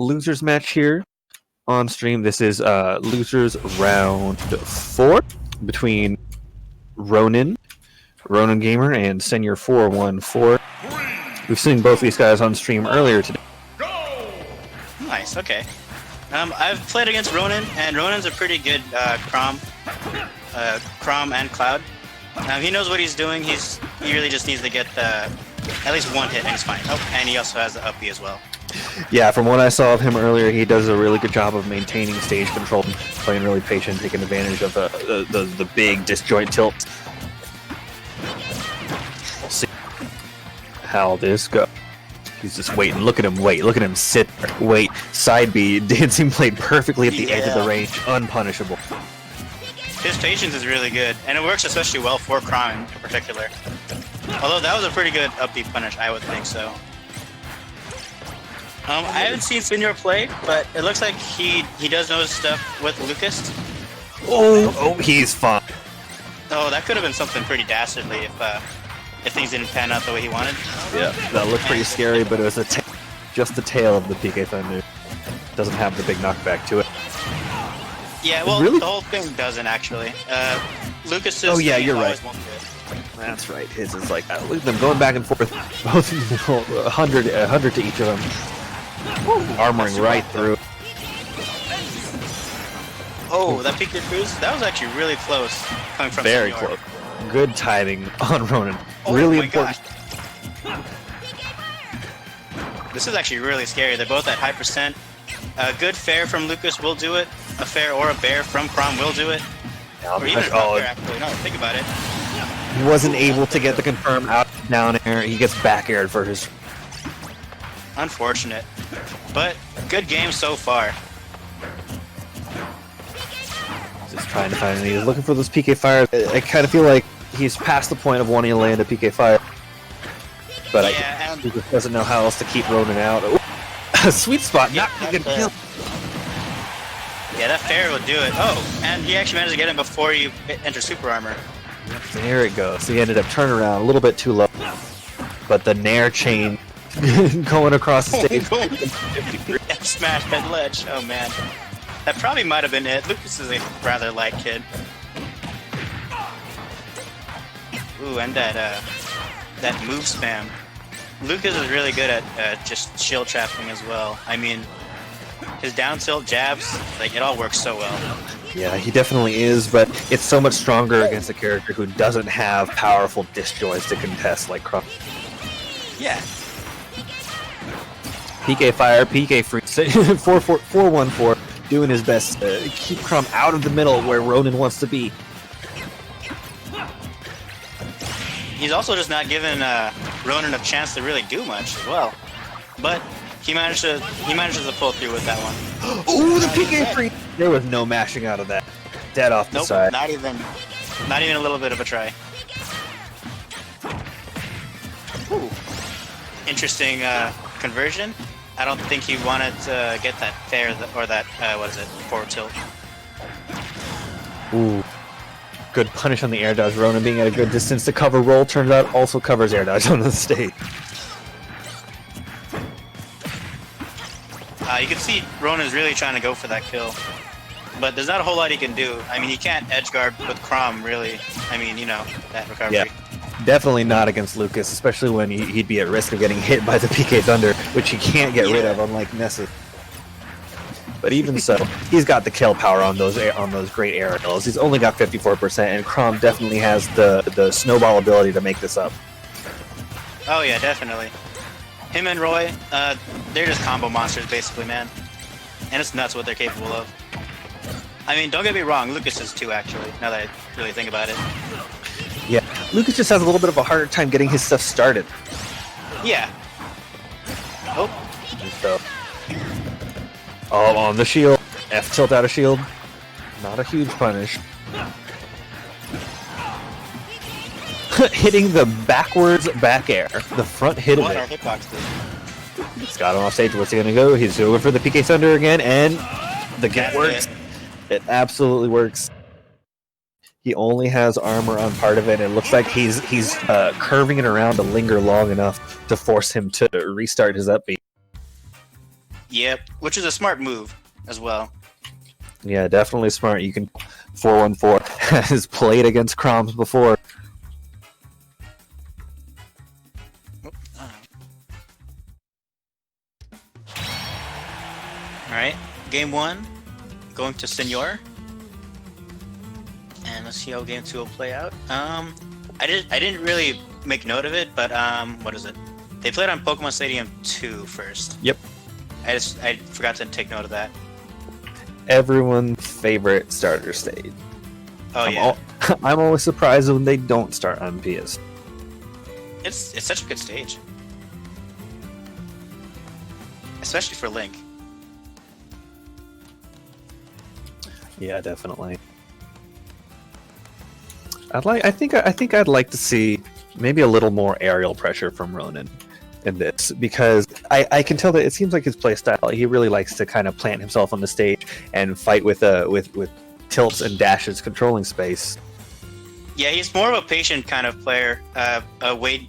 losers match here on stream. This is losers round 4 between Ronin Gamer, and Senior 414. We've seen both these guys on stream earlier today. Nice, okay. I've played against Ronin, and Ronin's a pretty good Crom and Cloud. He knows what he's doing. He really just needs to get at least one hit, and he's fine. Oh, and he also has the up B as well. Yeah, from what I saw of him earlier, he does a really good job of maintaining stage control, playing really patient, taking advantage of the big disjoint tilts. We'll see how this goes. He's just waiting. Look at him wait. Look at him sit there. Wait. Side B. Dancing played perfectly at the edge of the range. Unpunishable. His patience is really good, and it works especially well for Crom in particular. Although that was a pretty good up B punish, I would think so. I haven't seen Senior play, but it looks like he does know his stuff with Lucas. Oh, he's fine. Oh, that could have been something pretty dastardly if things didn't pan out the way he wanted. Yeah, that looked pretty scary, but it was just the tail of the PK Thunder. Doesn't have the big knockback to it. Yeah, well, really? The whole thing doesn't actually. Lucas is. Oh yeah, you're right. That's right. His is like that. Look at them going back and forth. Both 100 to each of them. Armoring right through. Oh, that PK Cruise? That was actually really close. Coming from very Senior. close. Good timing on Ronin. Oh, really my important. Gosh. This is actually really scary. They're both at high percent. A good fair from Lucas will do it. A fair or a bear from Crom will do it. Or even a fair, actually. No, think about it. He wasn't able to get the confirm out down air. He gets back aired for his. Unfortunate. But good game so far. Just trying to find. He's looking for those PK fires. I kind of feel like he's past the point of wanting to land a PK fire. But yeah, he just doesn't know how else to keep Ronin out. Ooh, sweet spot. Yeah, not good kill. Yeah, that fair will do it. Oh, and he actually managed to get him before you enter super armor. There it goes. So he ended up turning around a little bit too low. But the Nair chain going across the stage. Smash that ledge. Oh man. That probably might have been it. Lucas is a rather light kid. Ooh, and that move spam. Lucas is really good at just shield trapping as well. I mean, his down tilt jabs, like it all works so well. Yeah, he definitely is, but it's so much stronger against a character who doesn't have powerful disjoints to contest like Crom. Yeah. PK fire, PK free, 414, doing his best to keep Crom out of the middle where Ronin wants to be. He's also just not giving Ronin a chance to really do much as well. But he manages to pull through with that one. Ooh, the PK free! There was no mashing out of that. Dead off the side. Not even a little bit of a try. Ooh. Interesting conversion. I don't think he wanted to get that fair or that what is it, forward tilt. Ooh. Good punish on the air dodge. Ronin being at a good distance to cover roll, turns out also covers air dodge on the stage. You can see Ronin's really trying to go for that kill. But there's not a whole lot he can do. I mean, he can't edge guard with Crom, really. I mean, you know, that recovery. Yeah, definitely not against Lucas, especially when he'd be at risk of getting hit by the PK Thunder, which he can't get rid of, unlike Nessus. But even so, he's got the kill power on those great air kills. He's only got 54%, and Crom definitely has the snowball ability to make this up. Oh yeah, definitely. Him and Roy, they're just combo monsters, basically, man. And it's nuts what they're capable of. I mean, don't get me wrong, Lucas is too, actually, now that I really think about it. Yeah, Lucas just has a little bit of a harder time getting his stuff started. Yeah. Oh. So, on the shield. F tilt out of shield. Not a huge punish. Hitting the backwards back air. The front hit of it. Our hitbox did. He's got him off stage. What's he gonna go? He's going for the PK Thunder again, and the get works. It absolutely works. He only has armor on part of it, and it looks like he's curving it around to linger long enough to force him to restart his upbeat. Yep, which is a smart move as well. Yeah, definitely smart. You can 414 has played against Croms before. Alright, game 1, going to Senor. And let's see how game 2 will play out. I didn't really make note of it, but what is it? They played on Pokemon Stadium 2 first. Yep. I forgot to take note of that. Everyone's favorite starter stage. Oh yeah. I'm always surprised when they don't start on PS. It's such a good stage. Especially for Link. Yeah, definitely. I think I'd like to see maybe a little more aerial pressure from Ronin in this, because I can tell that it seems like his playstyle. He really likes to kind of plant himself on the stage and fight with tilts and dashes, controlling space. Yeah, he's more of a patient kind of player, a bait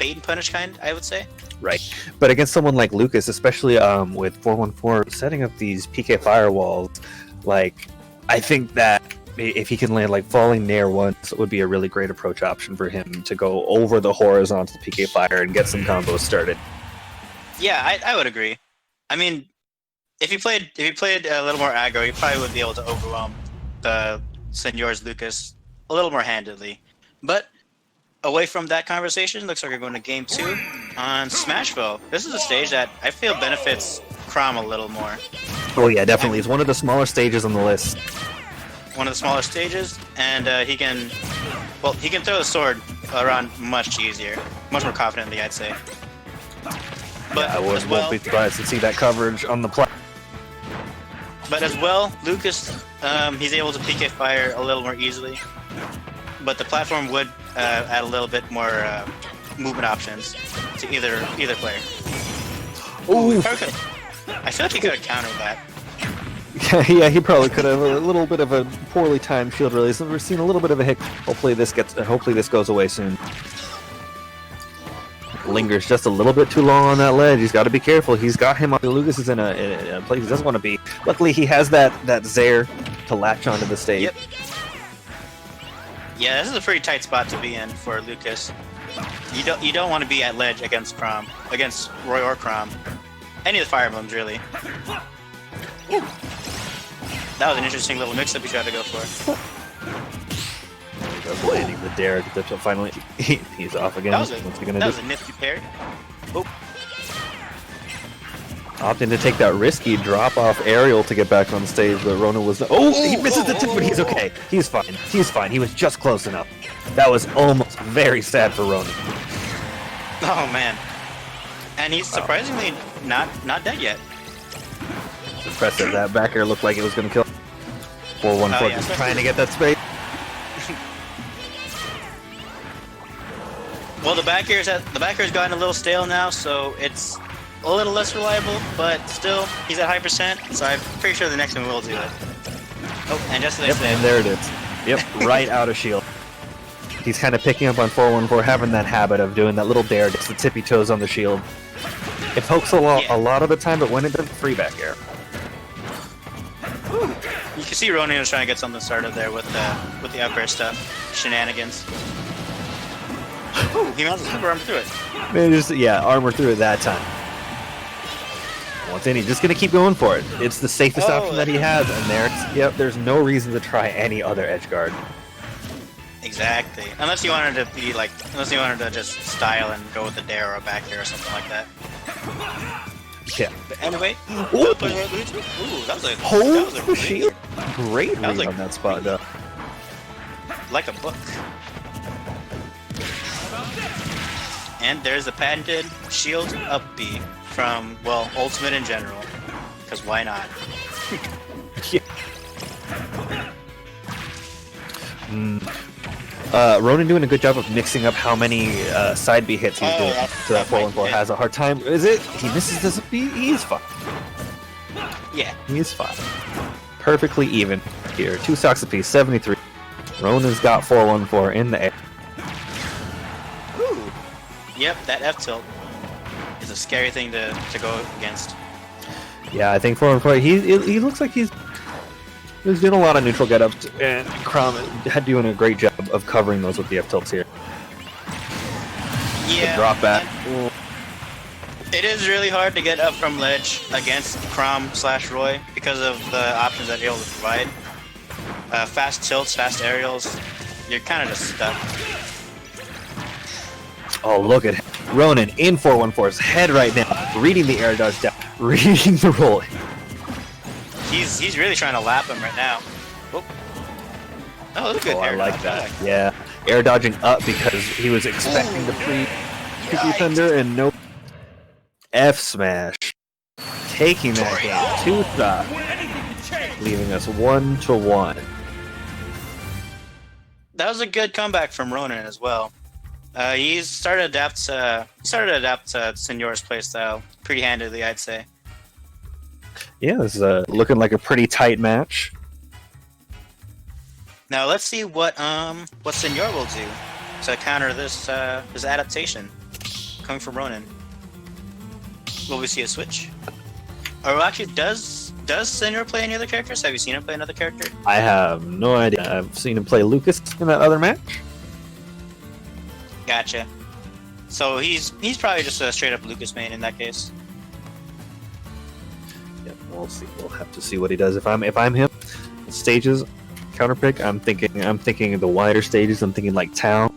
and punish kind, I would say. Right, but against someone like Lucas, especially with 414 setting up these PK firewalls, like I think that if he can land like falling nair once, it would be a really great approach option for him to go over the horizontal PK fire and get some combos started. Yeah, I would agree. I mean, if he played a little more aggro, he probably would be able to overwhelm the Senor's Lucas a little more handedly. But away from that conversation, looks like we're going to game 2 on Smashville. This is a stage that I feel benefits Chrom a little more. Oh yeah, definitely. It's one of the smaller stages on the list. One of the smaller stages, and he can throw the sword around much easier, much more confidently, I'd say. But yeah, I won't be surprised to see that coverage on the play. But as well, Lucas, he's able to PK fire a little more easily, but the platform would add a little bit more movement options to either player. Ooh. I feel like he could have countered that. Yeah, he probably could have. A little bit of a poorly timed shield release. We're seeing a little bit of a hiccup. Hopefully this goes away soon. Lingers just a little bit too long on that ledge. He's got to be careful. He's got him on. Lucas is in a place he doesn't want to be. Luckily, he has that Zaire to latch onto the stage. Yep. Yeah, this is a pretty tight spot to be in for Lucas. You don't want to be at ledge against Chrom, against Roy or Chrom. Any of the Fire Emblems, really. Ooh. That was an interesting little mix-up he tried to go for. Blading the dare. Finally, he's off again. What's he gonna do? That was a nifty pair. Oh. Opting to take that risky drop-off aerial to get back on stage, but Ronin was... he misses the tip, but he's okay. He's fine. He's fine. He was just close enough. That was almost very sad for Ronin. Oh, man. And he's surprisingly not dead yet. Impressive. That back air looked like it was going to kill. 414 just trying to get that space. Well, the back air's gotten a little stale now, so it's a little less reliable, but still, he's at high percent, so I'm pretty sure the next one will do it. Oh, and just as and there it is. Yep, right out of shield. He's kind of picking up on 414, having that habit of doing that little dare, gets the tippy toes on the shield. It pokes a lot of the time, but when it does, free back air. You can see Ronin was trying to get something started there with the up air stuff, shenanigans. Ooh, he managed to super armor through it. Armor through it that time. Once in, he's just gonna keep going for it. It's the safest option that he has, and there's no reason to try any other edge guard. Exactly. Unless you wanted to just style and go with the dare or a back air or something like that. Yeah. But anyway, ooh, that was a shield. Great read on that spot, though. Like a book. And there's the patented shield up B from, well, Ultimate in general. Because why not? Ronin doing a good job of mixing up how many side B hits he's doing. So that 414 has a hard time. Is it? He misses this B? He's fine. Yeah. He's fine. Perfectly even here. 2 stocks apiece, 73. Ronin's got 414 in the air. Yep, that F tilt is a scary thing to go against. Yeah, I think 4-4. He looks like he's doing a lot of neutral get-ups, and Crom had doing a great job of covering those with the F-tilts here. Yeah. The drop back. It is really hard to get up from ledge against Crom/Roy because of the options that he'll provide. Fast tilts, fast aerials. You're kind of just stuck. Oh, look at him. Ronin in 414's head right now, reading the air dodge down, reading the roll. He's really trying to lap him right now. Oh, that's a good air I like dodge. that. Yeah, air dodging up because he was expecting the free thunder and no F smash, taking that game 2 stock, leaving us 1-1. That was a good comeback from Ronin as well. He's started to adapt to Senor's playstyle pretty handily, I'd say. Yeah, this is looking like a pretty tight match. Now let's see what Senor will do to counter this adaptation coming from Ronin. Will we see a switch? Or actually, does Senor play any other characters? Have you seen him play another character? I have no idea. I've seen him play Lucas in that other match. Gotcha. So he's probably just a straight up Lucas main in that case. Yeah, we'll see. We'll have to see what he does. If I'm him, stages, counter pick. I'm thinking of the wider stages. I'm thinking like town,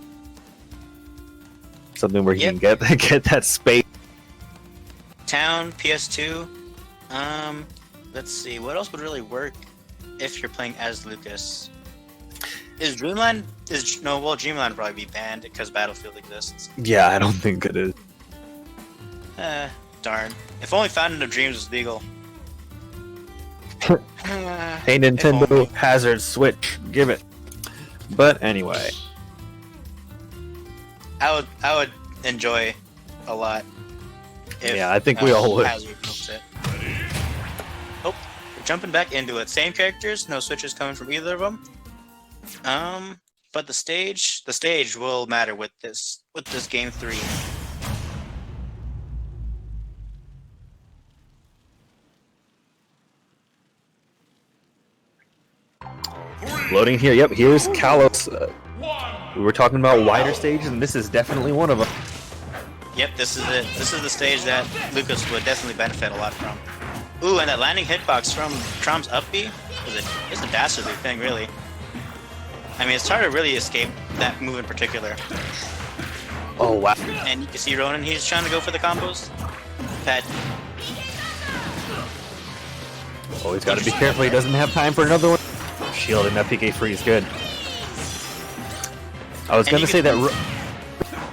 something where he can get that space. Town, PS2. Let's see. What else would really work if you're playing as Lucas? Is Dreamland? Dreamland would probably be banned because Battlefield exists. Yeah, I don't think it is. Darn. If only Fountain of Dreams was legal. Hey Nintendo, Hazard Switch, give it. But anyway, I would enjoy a lot. Yeah, I think we all would. Hazard moves it. Oh, we're jumping back into it. Same characters, no switches coming from either of them. But the stage will matter with this game 3. Loading here. Yep, here's Kalos. We were talking about wider stages, and this is definitely one of them. Yep, this is it. This is the stage that Lucas would definitely benefit a lot from. Ooh, and that landing hitbox from Crom's up B is a dastardly thing, really. I mean, it's hard to really escape that move in particular. Oh, wow. And you can see Ronin, he's trying to go for the combos. Oh, he's got to be careful. He doesn't have time for another one. Shield and that PK freeze, good. I was going to say that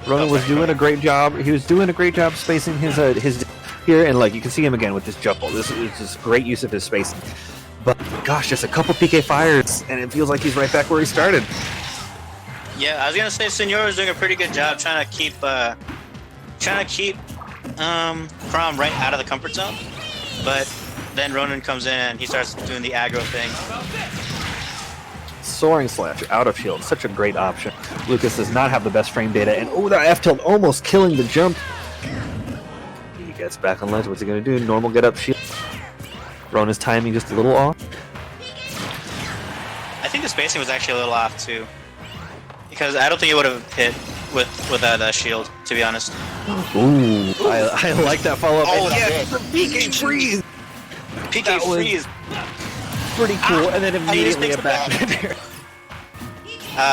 Ronin was doing a great job. He was doing a great job spacing his here, and like you can see him again with this jumble. This is just great use of his spacing. But gosh, just a couple PK fires, and it feels like he's right back where he started. Yeah, I was gonna say Senor is doing a pretty good job trying to keep Crom right out of the comfort zone. But then Ronin comes in and he starts doing the aggro thing. Soaring slash out of shield, such a great option. Lucas does not have the best frame data, and oh, that F tilt almost killing the jump. He gets back on ledge. What's he gonna do? Normal get up shield. Ronin's timing just a little off. I think the spacing was actually a little off too, because I don't think it would have hit with that shield, to be honest. Ooh, I like that follow up. Oh, yeah, the PK freeze. PK freeze. Pretty cool, and then immediately a back.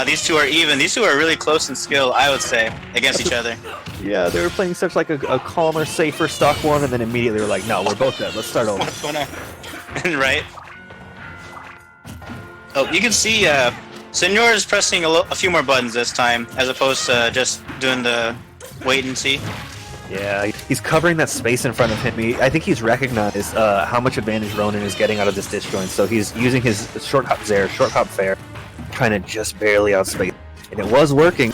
These two are even. These two are really close in skill, I would say, against each other. Yeah, they were playing such like a calmer, safer stock one, and then immediately were like, no, we're both dead. Let's start over. Right? Oh, you can see Senor is pressing a few more buttons this time, as opposed to just doing the wait and see. Yeah, he's covering that space in front of him. I think he's recognized how much advantage Ronin is getting out of this disjoint, so he's using his short hop Zair, short hop fair, trying to just barely outspace. And it was working.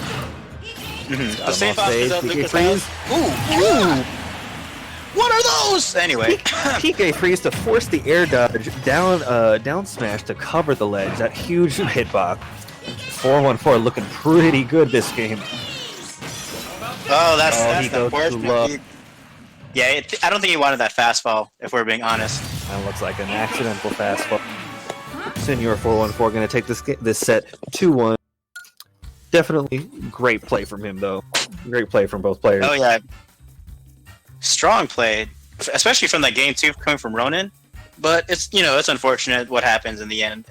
The safe option that Lucas has. Ooh! What are those? Anyway. PK freeze to force the air dodge down smash to cover the ledge. That huge hitbox. 414 looking pretty good this game. Oh, that's the worst. Yeah, I don't think he wanted that fast fall, if we're being honest. That looks like an accidental fastball. Senior 414 going to take this set 2-1. Definitely great play from him, though. Great play from both players. Oh, yeah. Strong play, especially from that game, too, coming from Ronin. But it's, it's unfortunate what happens in the end.